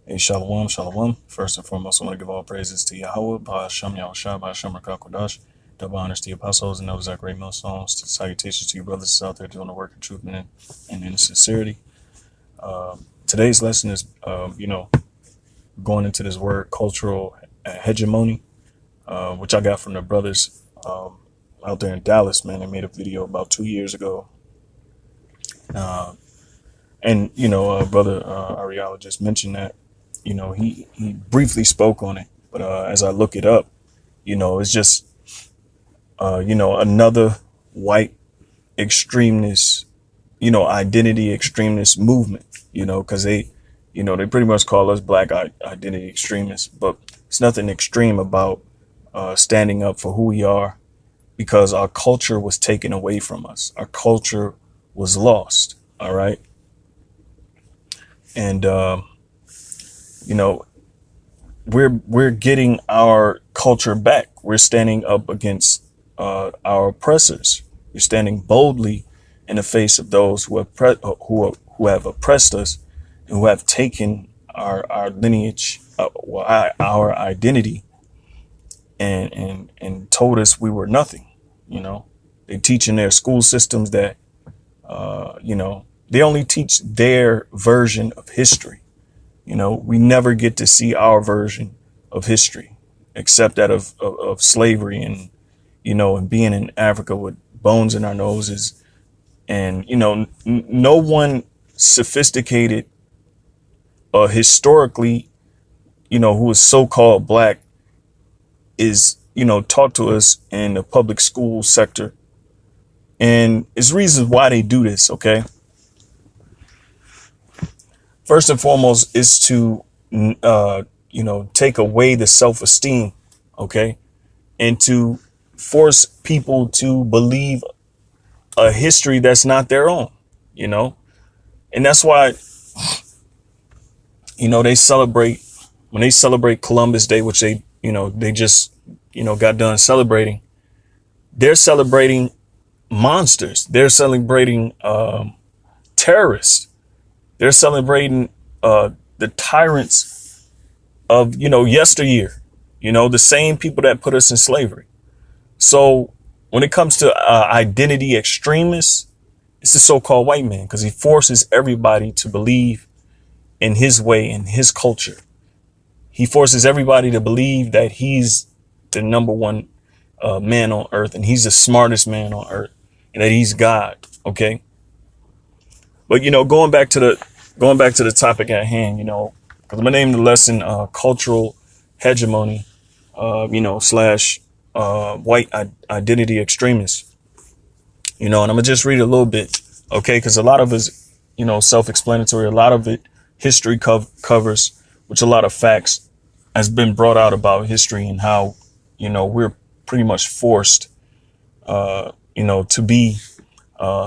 Hey, shalom, shalom. First and foremost, I want to give all praises to Yahweh, Ba'ashem Yahushua, Ba'ashem Rakakwadash. Double honors to the apostles and those that great millstones. To salutations to you brothers out there doing the work of truth and in sincerity. Today's lesson is, going into this word cultural hegemony, which I got from the brothers out there in Dallas. Man, they made a video about 2 years ago. Brother Ariala just mentioned that. He briefly spoke on it, but as I look it up, it's just another white extremist, identity extremist movement, because they pretty much call us black identity extremists, but it's nothing extreme about standing up for who we are, because our culture was taken away from us. Our culture was lost. All right. And, we're getting our culture back. We're standing up against our oppressors. We're standing boldly in the face of those who have oppressed us and who have taken our lineage, our identity, and told us we were nothing. They teach in their school systems that they only teach their version of history. We never get to see our version of history, except that of slavery and being in Africa with bones in our noses. And, no one sophisticated historically, who is so-called black is, taught to us in the public school sector. And it's reasons why they do this. OK. First and foremost is to, take away the self-esteem, okay, and to force people to believe a history that's not their own, and that's why, when they celebrate Columbus Day, which they just, got done celebrating. They're celebrating monsters. They're celebrating terrorists. They're celebrating the tyrants of, yesteryear, the same people that put us in slavery. So when it comes to identity extremists, it's the so-called white man, because he forces everybody to believe in his way, in his culture. He forces everybody to believe that he's the number one man on earth, and he's the smartest man on earth, and that he's God. OK. But, going back to the topic at hand, because I'm gonna name the lesson cultural hegemony, slash white identity extremists, and I'm gonna just read a little bit. OK, because a lot of it is, self-explanatory. A lot of it history covers, which a lot of facts has been brought out about history and how, we're pretty much forced, to be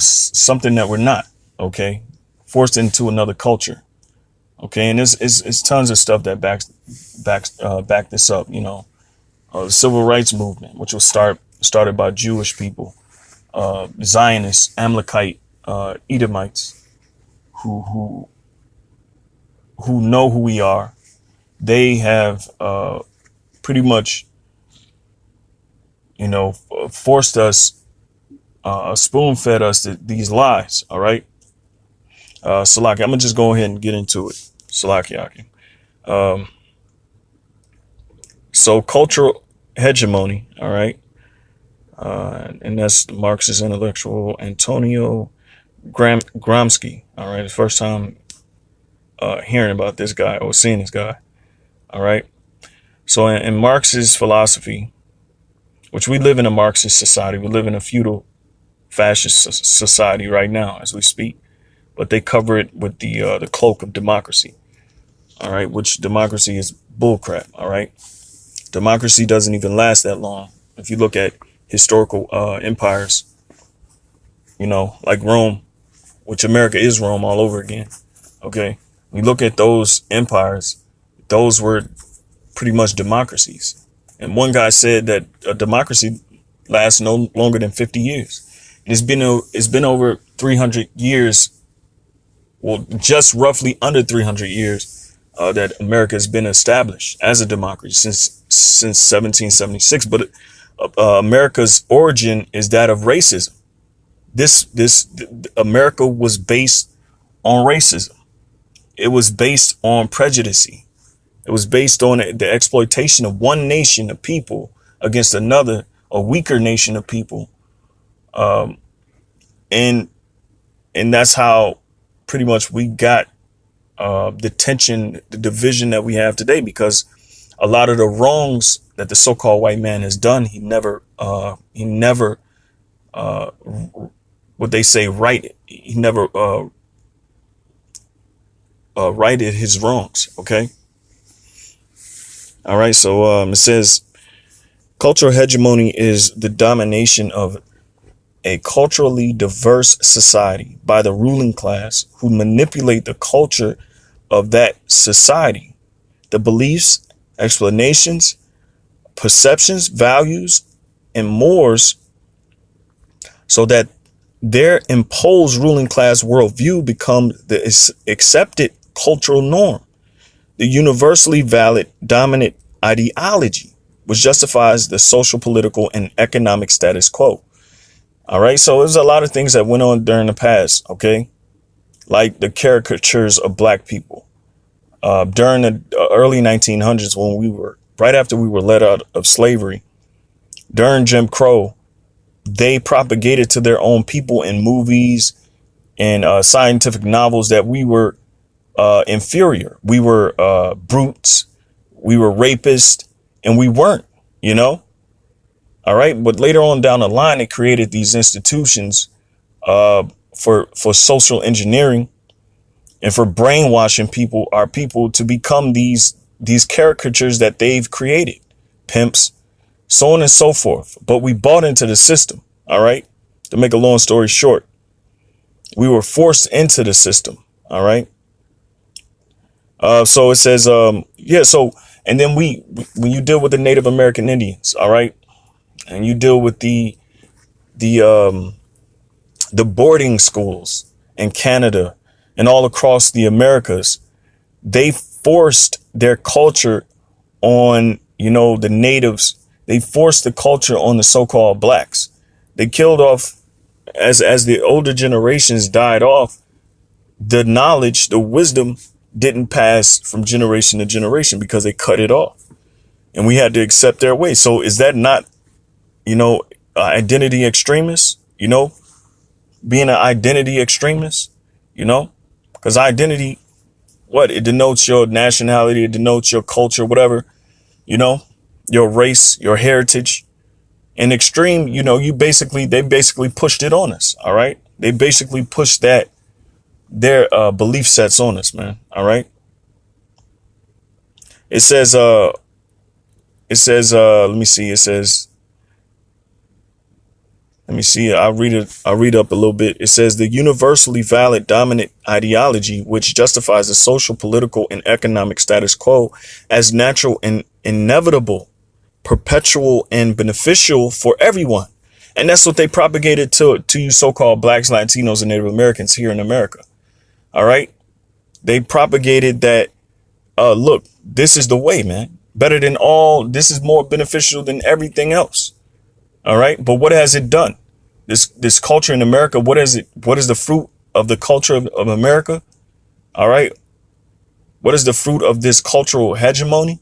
something that we're not. OK. Forced into another culture. OK. And it's tons of stuff that back this up. The civil rights movement, which was started by Jewish people, Zionists, Amalekite, Edomites, who know who we are. They have pretty much, forced us, spoon fed us these lies. All right. Salaki, I'm gonna just go ahead and get into it. Salaki. So cultural hegemony. All right. And that's the Marxist intellectual Antonio Gramsci. All right. The first time hearing about this guy or seeing this guy. All right. So in Marxist philosophy, which we live in a Marxist society, we live in a feudal fascist society right now as we speak. But they cover it with the cloak of democracy. All right. Which democracy is bullcrap. All right. Democracy doesn't even last that long. If you look at historical empires, like Rome, which America is Rome all over again. OK, we look at those empires. Those were pretty much democracies. And one guy said that a democracy lasts no longer than 50 years. It's been over 300 years. Well, just roughly under 300 years that America has been established as a democracy since 1776. But America's origin is that of racism. America was based on racism. It was based on prejudice. It was based on the exploitation of one nation of people against another, a weaker nation of people. And that's how pretty much we got the tension, the division that we have today, because a lot of the wrongs that the so-called white man has done, he never what they say right. He never righted his wrongs. OK. All right. So it says cultural hegemony is the domination of a culturally diverse society by the ruling class who manipulate the culture of that society, the beliefs, explanations, perceptions, values, and mores, so that their imposed ruling class worldview becomes the accepted cultural norm, the universally valid dominant ideology, which justifies the social, political, and economic status quo. All right. So there's a lot of things that went on during the past. OK, like the caricatures of black people during the early 1900s, when we were right after we were let out of slavery, during Jim Crow. They propagated to their own people in movies and scientific novels that we were inferior. We were brutes. We were rapists, and we weren't, you know. All right. But later on down the line, they created these institutions for social engineering and for brainwashing our people to become these caricatures that they've created, pimps, so on and so forth. But we bought into the system. All right. To make a long story short, we were forced into the system. All right. So it says, yeah. So and then when you deal with the Native American Indians. All right. And you deal with the boarding schools in Canada and all across the Americas. They forced their culture on, the natives. They forced the culture on the so-called blacks. They killed off, as the older generations died off, the knowledge, the wisdom didn't pass from generation to generation because they cut it off. And we had to accept their way. So is that not, identity extremists, being an identity extremist, because identity, it denotes your nationality, it denotes your culture, whatever, your race, your heritage. And extreme, they basically pushed it on us. All right. They basically pushed their belief sets on us, man. All right. It says, let me see. I'll read up a little bit. It says the universally valid dominant ideology, which justifies the social, political, and economic status quo as natural and inevitable, perpetual and beneficial for everyone. And that's what they propagated to you so-called blacks, Latinos, and Native Americans here in America. All right. They propagated that, look, this is the way, man. Better than this is more beneficial than everything else. All right. But what has it done? This culture in America, what is it? What is the fruit of the culture of America? All right. What is the fruit of this cultural hegemony?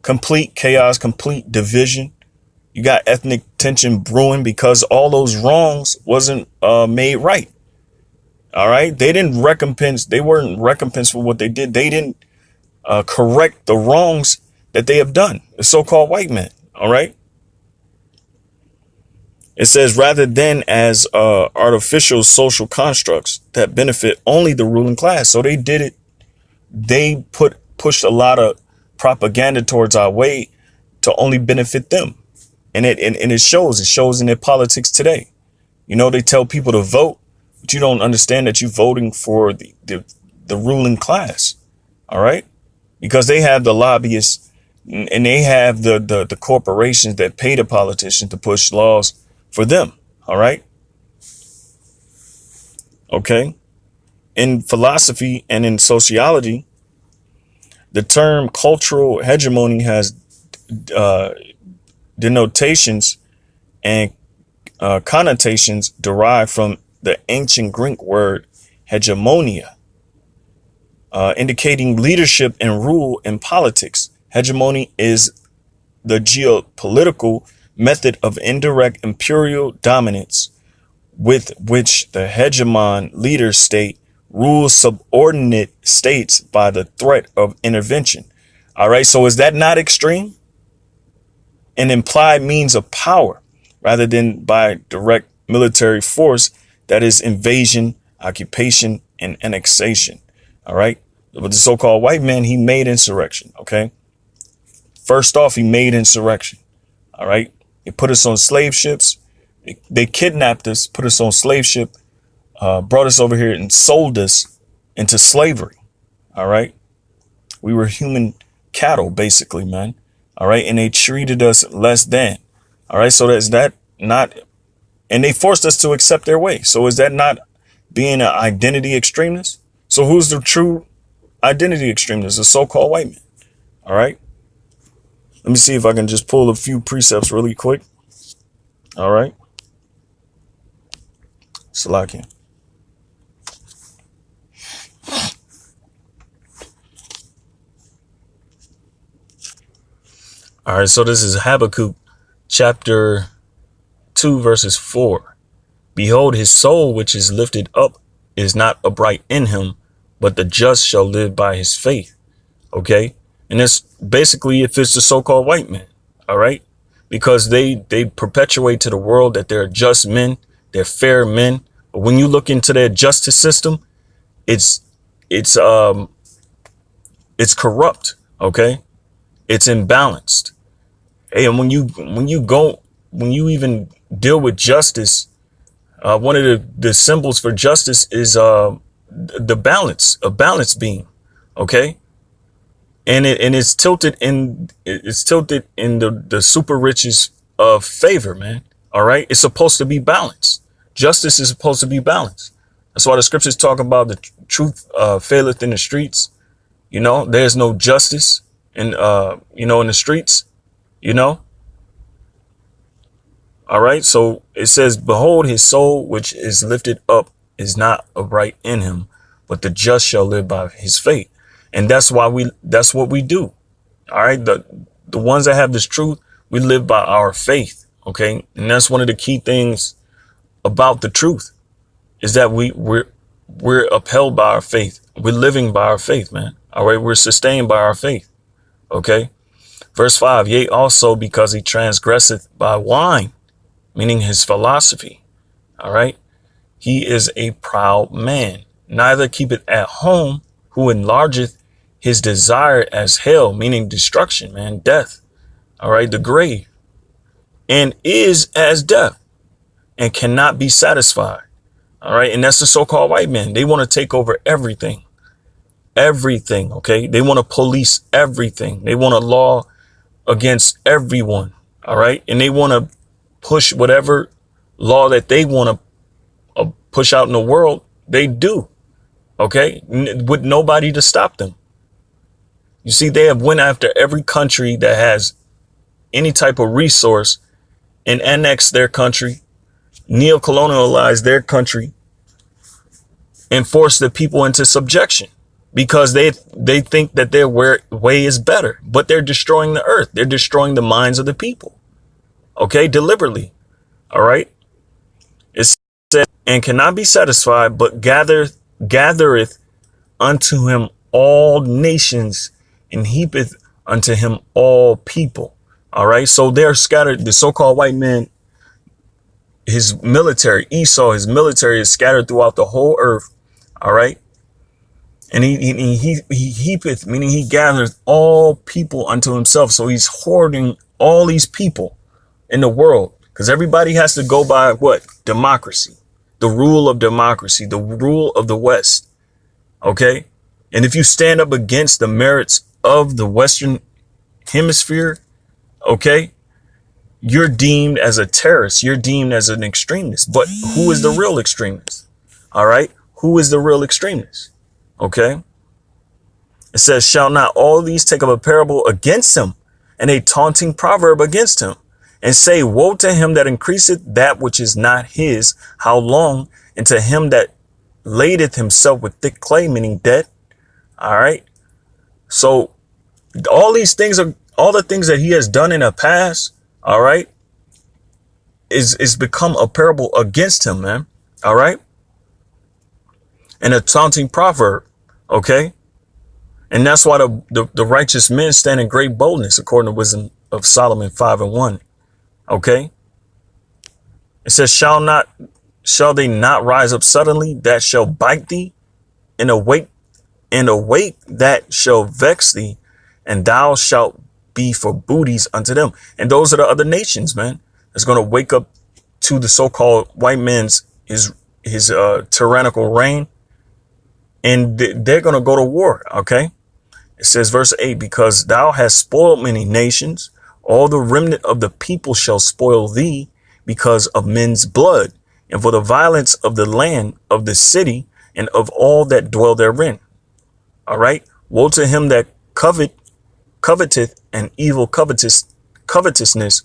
Complete chaos, complete division. You got ethnic tension brewing because all those wrongs wasn't made right. All right. They weren't recompensed for what they did. They didn't correct the wrongs that they have done. The so-called white men. All right. It says rather than as artificial social constructs that benefit only the ruling class. So they did it. They pushed a lot of propaganda towards our way to only benefit them. And it shows in their politics today. They tell people to vote, but you don't understand that you're voting for the ruling class. All right. Because they have the lobbyists and they have the corporations that pay the politicians to push laws for them. All right. OK. In philosophy and in sociology, The term cultural hegemony has denotations and connotations derived from the ancient Greek word hegemonia, indicating leadership and rule in politics. Hegemony is the geopolitical method of indirect imperial dominance with which the hegemon leader state rules subordinate states by the threat of intervention. All right. So is that not extreme? An implied means of power rather than by direct military force, that is invasion, occupation, and annexation. All right. But the so-called white man, he made insurrection. OK. First off, he made insurrection. All right. He put us on slave ships. They kidnapped us, put us on slave ship, brought us over here and sold us into slavery. All right. We were human cattle, basically, man. All right. And they treated us less than. All right. So is that not, and they forced us to accept their way. So is that not being an identity extremist? So who's the true identity extremist? The so-called white man. All right. Let me see if I can just pull a few precepts really quick. All right. Salakia. All right. So this is Habakkuk chapter 2, verses 4. Behold, his soul, which is lifted up, is not upright in him, but the just shall live by his faith. OK. And it's basically, it fits the so-called white man. All right. Because they perpetuate to the world that they're just men. They're fair men. But when you look into their justice system, it's corrupt. OK. It's imbalanced. Hey, and when you even deal with justice, one of the symbols for justice is the balance, a balance beam. OK. And it's tilted in the super riches of favor, man. All right. It's supposed to be balanced. Justice is supposed to be balanced. That's why the scriptures talk about the truth faileth in the streets. You know, there's no justice in in the streets, you know. All right. So it says, behold, his soul, which is lifted up, is not upright in him, but the just shall live by his faith. And that's what we do. All right. The ones that have this truth, we live by our faith. OK. And that's one of the key things about the truth is that we're upheld by our faith. We're living by our faith, man. All right. We're sustained by our faith. OK. Verse 5, yea, also because he transgresseth by wine, meaning his philosophy. All right. He is a proud man, neither keepeth at home, who enlargeth his desire as hell, meaning destruction, man, death. All right. The grave, and is as death and cannot be satisfied. All right. And that's the so-called white man. They want to take over everything. Everything. OK. They want to police everything. They want a law against everyone. All right. And they want to push whatever law that they want to push out in the world. They do. OK. With nobody to stop them. You see, they have went after every country that has any type of resource and annexed their country, neo-colonialized their country, and forced the people into subjection because they think that their way is better, but they're destroying the earth. They're destroying the minds of the people. OK, deliberately. All right. It said, and cannot be satisfied, but gathereth unto him all nations and heapeth unto him all people. All right. So they're scattered. The so-called white man, his military, Esau, his military is scattered throughout the whole earth. All right. And he heapeth, meaning he gathers all people unto himself. So he's hoarding all these people in the world because everybody has to go by what? Democracy, the rule of democracy, the rule of the West. OK. And if you stand up against the merits of the Western hemisphere, OK, you're deemed as a terrorist. You're deemed as an extremist. But who is the real extremist? All right. Who is the real extremist? OK. It says, shall not all these take up a parable against him, and a taunting proverb against him, and say, woe to him that increaseth that which is not his, how long? And to him that ladeth himself with thick clay, meaning debt. All right. So all these things are all the things that he has done in the past. All right. Is become a parable against him, man. All right. And a taunting proverb. OK. And that's why the righteous men stand in great boldness, according to Wisdom of Solomon 5:1. OK. It says, shall they not rise up suddenly that shall bite thee, and awake that shall vex thee, and thou shalt be for booties unto them. And those are the other nations, man, that's going to wake up to the so-called white man's his tyrannical reign, and they're going to go to war. OK. It says, verse 8, because thou hast spoiled many nations, all the remnant of the people shall spoil thee because of men's blood, and for the violence of the land, of the city, and of all that dwell therein. All right. Woe to him that coveteth an evil covetousness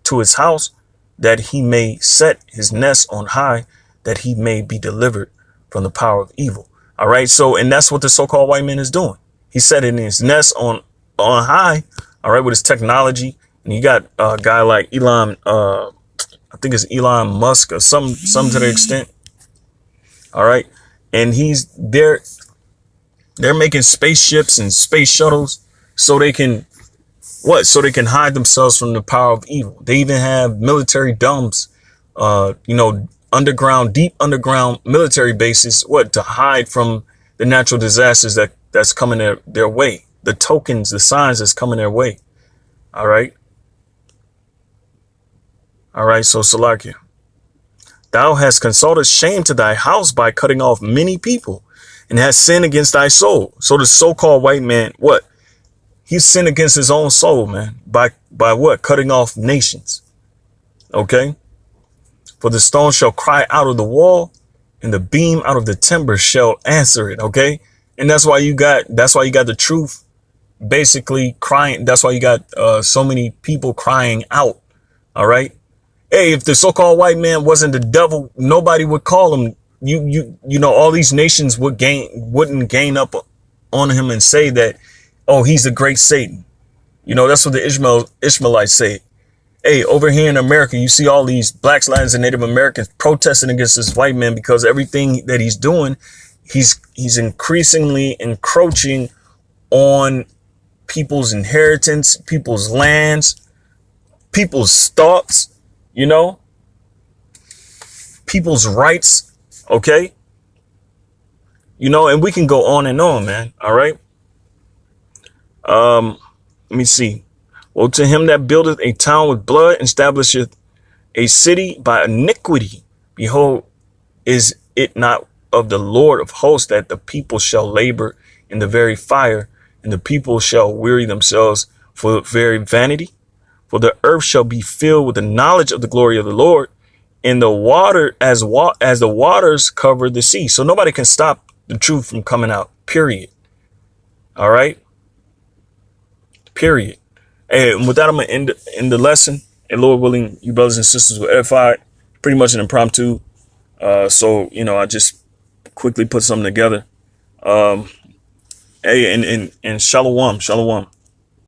to his house, that he may set his nest on high, that he may be delivered from the power of evil. All right. So, and that's what the so-called white man is doing. He's setting his nest on high. All right. With his technology. And you got a guy like Elon, I think it's Elon Musk or some to the extent. All right. And they're making spaceships and space shuttles so they can hide themselves from the power of evil. They even have military domes, deep underground military bases, to hide from the natural disasters that's coming their way. The tokens, the signs that's coming their way. All right. All right. So Salakia, thou hast consulted shame to thy house by cutting off many people, and hast sinned against thy soul. So the so-called white man, he sinned against his own soul, man, by what? Cutting off nations. OK. For the stone shall cry out of the wall, and the beam out of the timber shall answer it. OK. And that's why you got the truth basically crying. That's why you got so many people crying out. All right. Hey, if the so-called white man wasn't the devil, nobody would call him. All these nations wouldn't gain up on him and say that, oh, he's the great Satan. That's what the Ishmaelites say. Hey, over here in America, you see all these blacks, Latins, and Native Americans protesting against this white man because everything that he's doing, he's increasingly encroaching on people's inheritance, people's lands, people's thoughts, people's rights. OK. And we can go on and on, man. All right. Let me see. Woe to him that buildeth a town with blood, and establisheth a city by iniquity. Behold, is it not of the Lord of hosts that the people shall labor in the very fire, and the people shall weary themselves for very vanity? For the earth shall be filled with the knowledge of the glory of the Lord, and the water as the waters cover the sea. So nobody can stop the truth from coming out, period. All right. Period. And with that, I'm going to end the lesson. And Lord willing, you brothers and sisters were edified. Pretty much an impromptu. So, I just quickly put something together. Hey, and shalom.